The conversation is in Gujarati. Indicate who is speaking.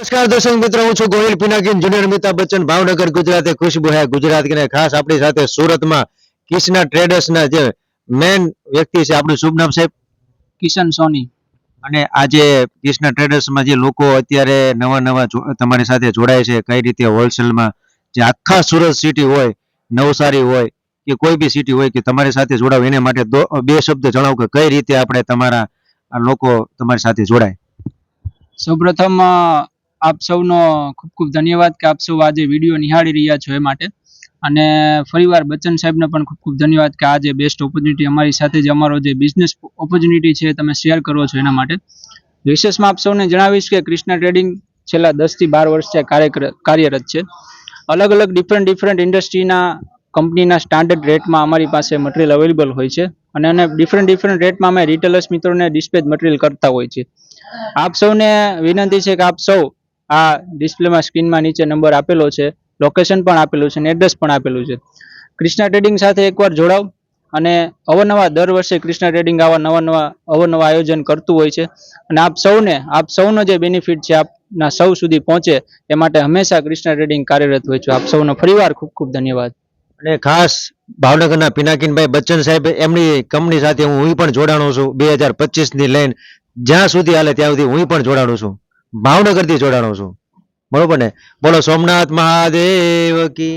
Speaker 1: નમસ્કાર દર્શક મિત્રો, હું છું ગોહિલ પિનાકીન જુનિયર અમિતાભ બચ્ચન, ભાવનગર ગુજરાતે ખુશ્બુ હે ગુજરાત કે ખાસ આપણી સાથે સુરતમાં કિષ્ના ટ્રેડર્સના જે મેન વ્યક્તિ છે, આપણું શુભ નામ સાહેબ?
Speaker 2: કિશન સોની.
Speaker 1: અને આજે કિષ્ના ટ્રેડર્સમાં જે લોકો અત્યારે નવા નવા તમારી સાથે જોડાય છે, કઈ રીતે હોલસેલમાં જે આખા સુરત સિટી હોય, નવસારી હોય કે કોઈ બી સિટી હોય કે તમારી સાથે જોડાવ, એને માટે બે શબ્દ જણાવો કે કઈ રીતે આપણે તમારા આ લોકો તમારી સાથે જોડાય.
Speaker 2: સૌપ્રથમ આપ સૌનો ખૂબ ખૂબ ધન્યવાદ કે આપ સૌ આજે વિડીયો નિહાળી રહ્યા છો એ માટે, અને ફરીવાર બચ્ચન સાહેબને પણ ખૂબ ખૂબ ધન્યવાદ કે આજે બેસ્ટ ઓપોર્ચ્યુનિટી અમારી સાથે જે અમારો જે બિઝનેસ ઓપોર્ચ્યુનિટી છે તમે શેર કરો છો એના માટે. વિશેષમાં આપ સૌને જણાવીશ કે કિષ્ના ટ્રેડિંગ છેલ્લા 10 થી 12 વર્ષથી કાર્યરત છે. અલગ અલગ ડિફરન્ટ ઇન્ડસ્ટ્રીના કંપનીના સ્ટાન્ડર્ડ રેટમાં અમારી પાસે મટીરિયલ અવેલેબલ હોય છે, અને ડિફરન્ટ રેટમાં અમે રિટેલર્સ મિત્રોને ડિસ્પેચ મટીરિયલ કરતા હોય છે. આપ સૌને વિનંતી છે કે આપ સૌ આ ડિસ્પ્લેમાં સ્ક્રીનમાં નીચે નંબર આપેલો છે, લોકેશન પણ આપેલું છે અને એડ્રેસ પણ આપેલું છે. કિષ્ના ટ્રેડિંગ સાથે એકવાર જોડાવ, અને અવારનવાર દર વર્ષે કિષ્ના ટ્રેડિંગ આવા અવારનવા આયોજન કરતું હોય છે, અને આપ સૌનો જે બેનિફિટ છે આપના સૌ સુધી પહોંચે એ માટે હંમેશા કિષ્ના ટ્રેડિંગ કાર્યરત હોય છે. આપ સૌનો ફરીવાર ખૂબ ખૂબ ધન્યવાદ.
Speaker 1: અને ખાસ ભાવનગરના પિનાકીનભાઈ બચ્ચન સાહેબ, એમની કંપની સાથે હું પણ જોડાણો છું. 2025 ની લઈને જ્યાં સુધી હાલે ત્યાં સુધી હું પણ જોડાણો છું, ભાવનગરથી જોડાણો છું. બરોબર ને? બોલો સોમનાથ મહાદેવ કી.